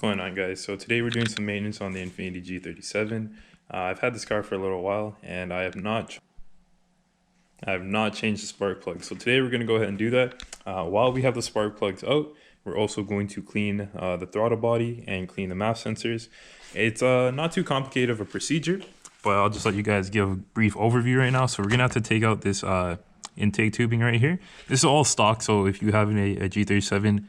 Going on, guys? So today we're doing some maintenance on the Infiniti G37. I've had this car for a little while and I have not changed the spark plug. So today we're going to go ahead and do that. While we have the spark plugs out, we're also going to clean the throttle body and clean the MAP sensors. It's not too complicated of a procedure, but I'll just let you guys give a brief overview right now. So we're going to have to take out this intake tubing right here. This is all stock, so if you have a G37,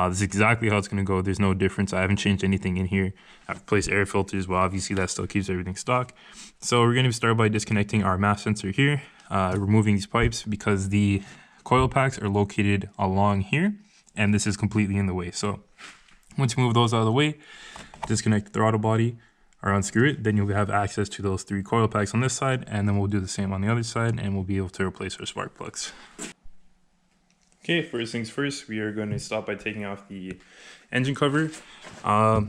this is exactly how it's going to go. There's no difference. I haven't changed anything in here. I've replaced air filters, but obviously that still keeps everything stock. So we're going to start by disconnecting our MAP sensor here, removing these pipes because the coil packs are located along here, and this is completely in the way. So once you move those out of the way, disconnect the throttle body or unscrew it, then you'll have access to those 3 coil packs on this side, and then we'll do the same on the other side, and we'll be able to replace our spark plugs. Okay, first things first, we are going to start by taking off the engine cover.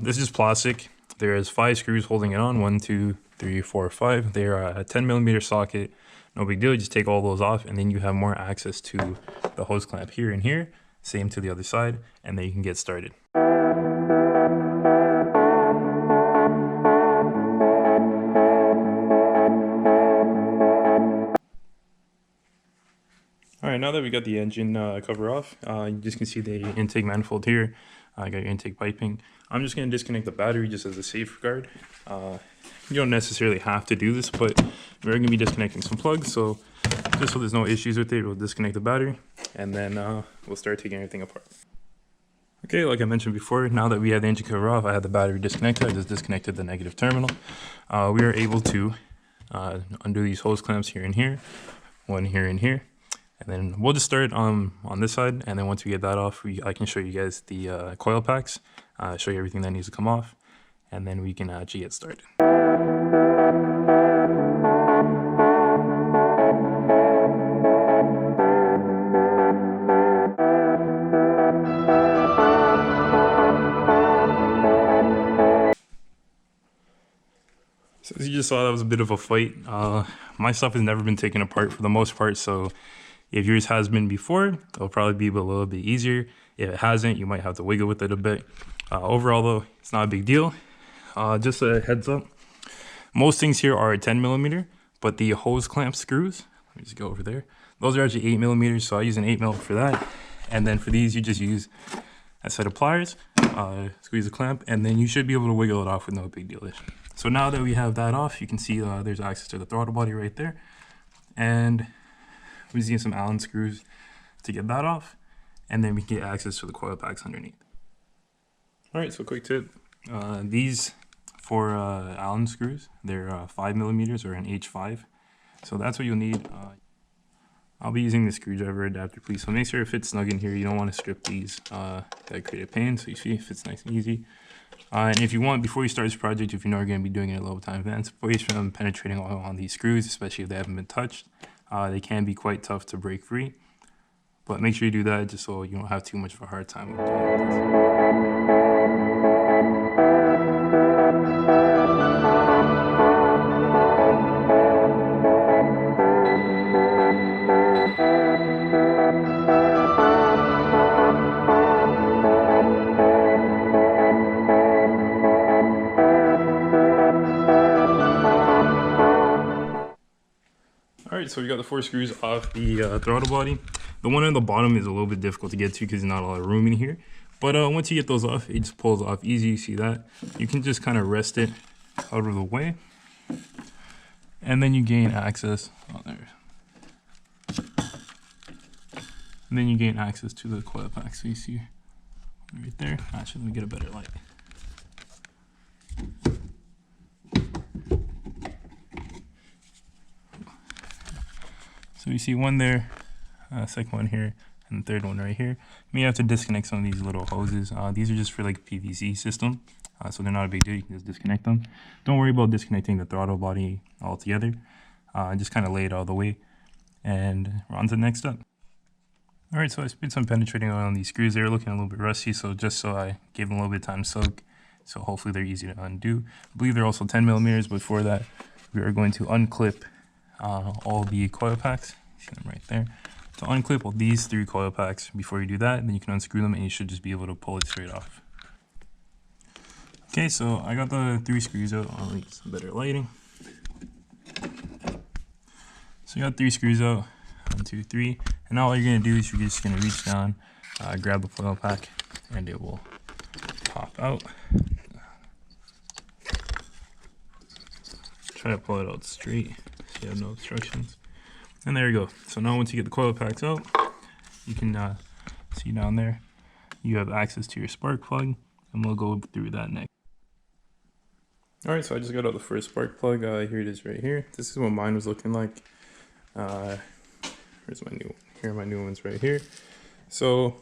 This is plastic. There is 5 screws holding it on, 1, 2, 3, 4, 5. They are a 10mm socket. No big deal, you just take all those off and then you have more access to the hose clamp here and here. Same to the other side, and then you can get started. Alright, now that we got the engine cover off, you just can see the intake manifold here. I got your intake piping. I'm just going to disconnect the battery just as a safeguard. You don't necessarily have to do this, but we're going to be disconnecting some plugs, so just so there's no issues with it, we'll disconnect the battery, and then we'll start taking everything apart. Okay, like I mentioned before, now that we have the engine cover off, I had the battery disconnected. I just disconnected the negative terminal. We are able to undo these hose clamps here and here, one here and here. And then we'll just start on this side, and then once we get that off, I can show you guys the coil packs, show you everything that needs to come off, and then we can actually get started. So as you just saw, that was a bit of a fight. My stuff has never been taken apart for the most part, so if yours has been before, it'll probably be a little bit easier. If it hasn't, you might have to wiggle with it a bit. Overall though, it's not a big deal. Just a heads up, most things here are 10mm, but the hose clamp screws, let me just go over there, those are actually 8mm, so I use an 8mm for that. And then for these, you just use a set of pliers, squeeze the clamp, and then you should be able to wiggle it off with no big deal. So now that we have that off, you can see there's access to the throttle body right there. And we're using some Allen screws to get that off, and then we can get access to the coil packs underneath. All right, so quick tip. These 4 Allen screws, they're 5mm or an H5. So that's what you'll need. I'll be using the screwdriver adapter, please. So make sure it fits snug in here. You don't want to strip these. That create a pain, so you see it fits nice and easy. And if you want, before you start this project, if you know you're going to be doing it a little time advance, away from penetrating oil on these screws, especially if they haven't been touched. They can be quite tough to break free, but make sure you do that just so you don't have too much of a hard time with doing this. Alright, so we got the 4 screws off the throttle body. The one on the bottom is a little bit difficult to get to because there's not a lot of room in here. But once you get those off, it just pulls off easy. You see that? You can just kind of rest it out of the way. And then you gain access. Oh, there. And then you gain access to the coil pack. So you see right there. Actually, let me get a better light. So you see one there, second one here, and the third one right here. You may have to disconnect some of these little hoses. These are just for like PVC system, so they're not a big deal. You can just disconnect them. Don't worry about disconnecting the throttle body altogether. Just kind of lay it all the way, and we're on to the next step. All right, so I sprayed some penetrating oil on these screws. They were looking a little bit rusty, so I gave them a little bit of time to soak. So hopefully they're easy to undo. I believe they're also 10mm, but for that, we are going to unclip all the coil packs. See them right there. To unclip all these 3 coil packs, before you do that, then you can unscrew them and you should just be able to pull it straight off. Okay, so I got the 3 screws out. I'll make some better lighting. So you got 3 screws out, 1, 2, 3. And now all you're gonna do is you're just gonna reach down, grab the foil pack, and it will pop out. Try to pull it out straight so you have no obstructions. And there you go. So now once you get the coil packs out, you can see down there, you have access to your spark plug, and we'll go through that next. Alright, so I just got out the first spark plug. Here it is right here. This is what mine was looking like. Here's my new one. Here are my new ones right here. So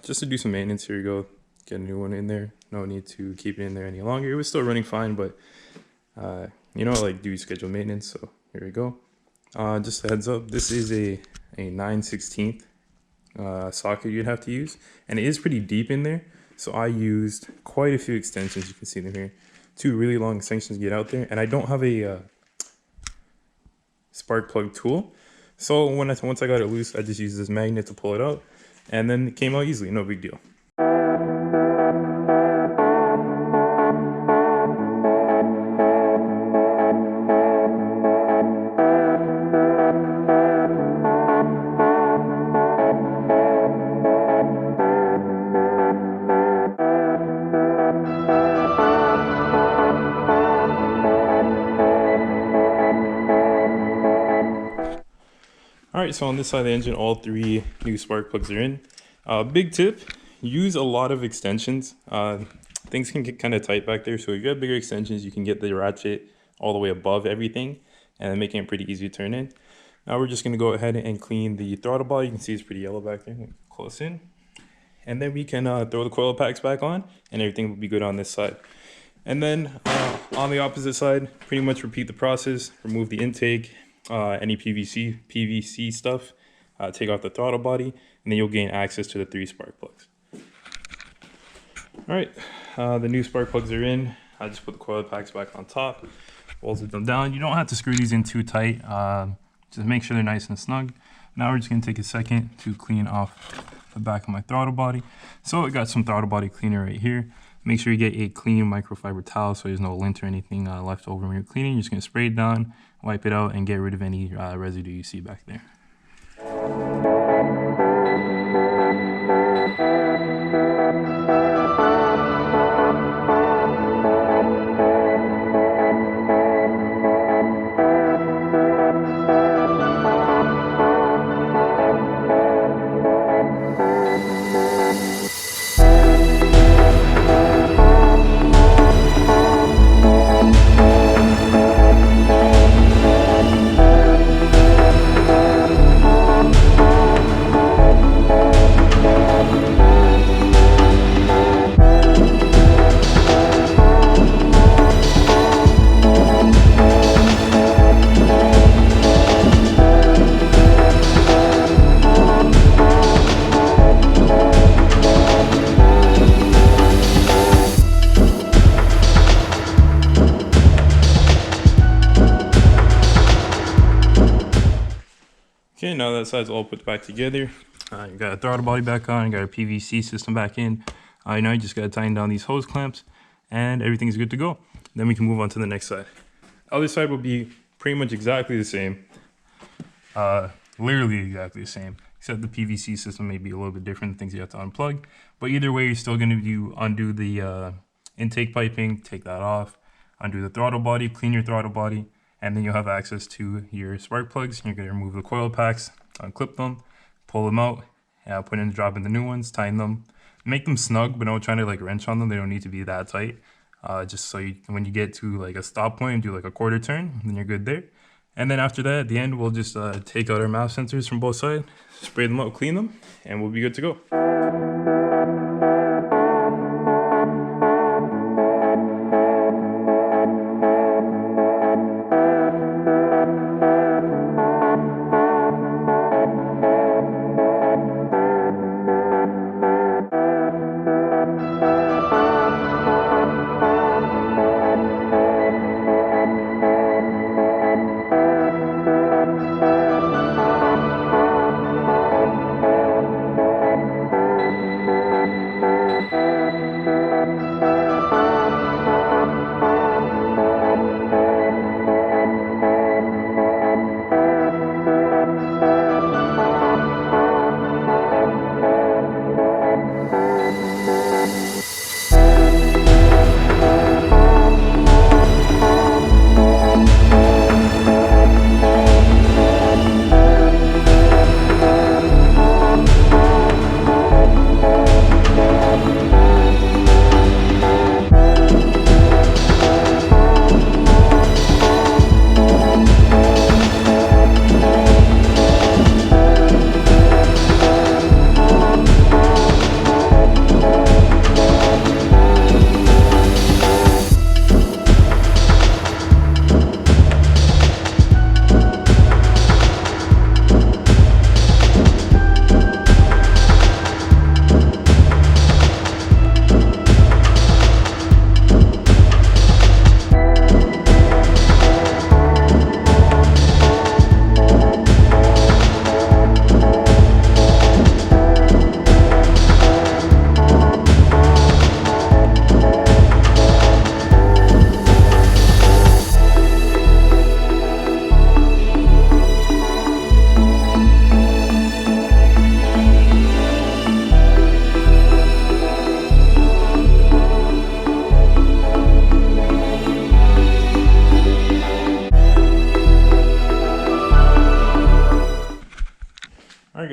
just to do some maintenance, here you go. Get a new one in there. No need to keep it in there any longer. It was still running fine, but you know, like do scheduled maintenance. So here we go. Just a heads up, this is a 9/16 socket you'd have to use, and it is pretty deep in there. So I used quite a few extensions. You can see them here. 2 really long extensions to get out there, and I don't have a spark plug tool. So once I got it loose, I just used this magnet to pull it out, and then it came out easily, no big deal. Alright, so on this side of the engine, all 3 new spark plugs are in. Big tip, use a lot of extensions. Things can get kind of tight back there, so if you have bigger extensions, you can get the ratchet all the way above everything, and making it pretty easy to turn in. Now we're just going to go ahead and clean the throttle body. You can see it's pretty yellow back there, close in. And then we can throw the coil packs back on, and everything will be good on this side. And then on the opposite side, pretty much repeat the process. Remove the intake, any PVC stuff, take off the throttle body, and then you'll gain access to the 3 spark plugs. All right, the new spark plugs are in. I just put the coil packs back on top, bolted them down. You don't have to screw these in too tight. Just make sure they're nice and snug. Now we're just gonna take a second to clean off the back of my throttle body. So I got some throttle body cleaner right here. Make sure you get a clean microfiber towel so there's no lint or anything left over when you're cleaning. You're just gonna spray it down, wipe it out, and get rid of any residue you see back there. Okay, now that side's all put back together. You got a throttle body back on, you got a PVC system back in. Now you just gotta tighten down these hose clamps, and everything's good to go. Then we can move on to the next side. Other side will be pretty much exactly the same. Literally exactly the same, except the PVC system may be a little bit different, things you have to unplug. But either way, you're still gonna undo the intake piping, take that off, undo the throttle body, clean your throttle body, and then you'll have access to your spark plugs. You're going to remove the coil packs, unclip them, pull them out, put in, drop in the new ones, tighten them, make them snug, but don't try to like wrench on them. They don't need to be that tight. Just so when you get to like a stop point, do like a quarter turn, then you're good there. And then after that, at the end, we'll just take out our MAP sensors from both sides, spray them out, clean them, and we'll be good to go.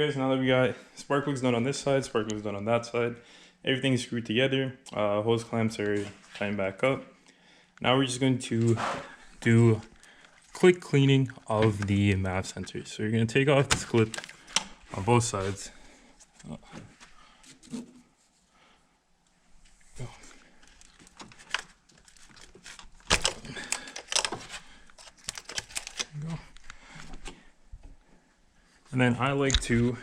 guys, now that we got spark plugs done on this side, spark plugs done on that side, everything is screwed together, hose clamps are tightened back up. Now we're just going to do quick cleaning of the map sensors. So you're going to take off this clip on both sides. And then I like to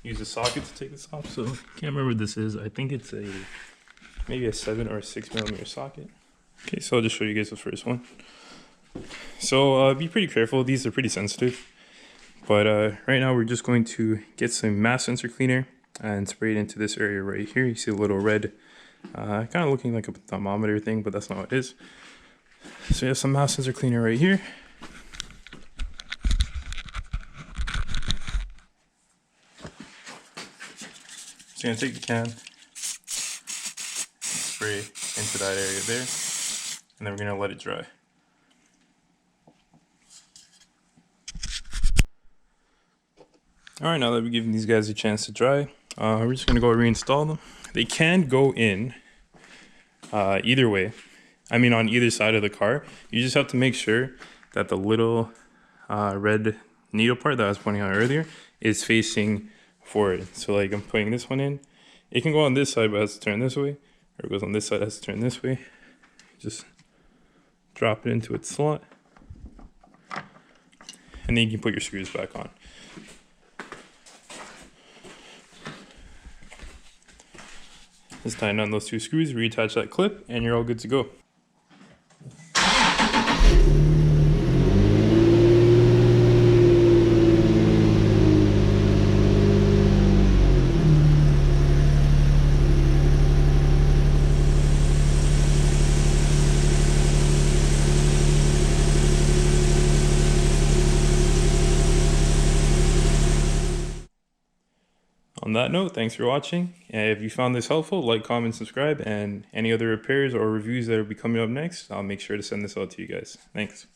use a socket to take this off. So I can't remember what this is. I think it's maybe a 7 or a 6 millimeter socket. Okay, so I'll just show you guys the first one. So be pretty careful. These are pretty sensitive. But right now we're just going to get some mass sensor cleaner and spray it into this area right here. You see a little red, kind of looking like a thermometer thing, but that's not what it is. So you have some mass sensor cleaner right here. So you're gonna take the can, spray into that area there, and then we're gonna let it dry. All right, now that we've given these guys a chance to dry, we're just gonna go reinstall them. They can go in either way. I mean, on either side of the car. You just have to make sure that the little red needle part that I was pointing out earlier is facing forward. So like I'm putting this one in. It can go on this side, but it has to turn this way. Or it goes on this side, it has to turn this way. Just drop it into its slot. And then you can put your screws back on. Just tighten on those 2 screws, reattach that clip, and you're all good to go. On that note, thanks for watching. If you found this helpful, like, comment, subscribe, and any other repairs or reviews that will be coming up next, I'll make sure to send this out to you guys. Thanks.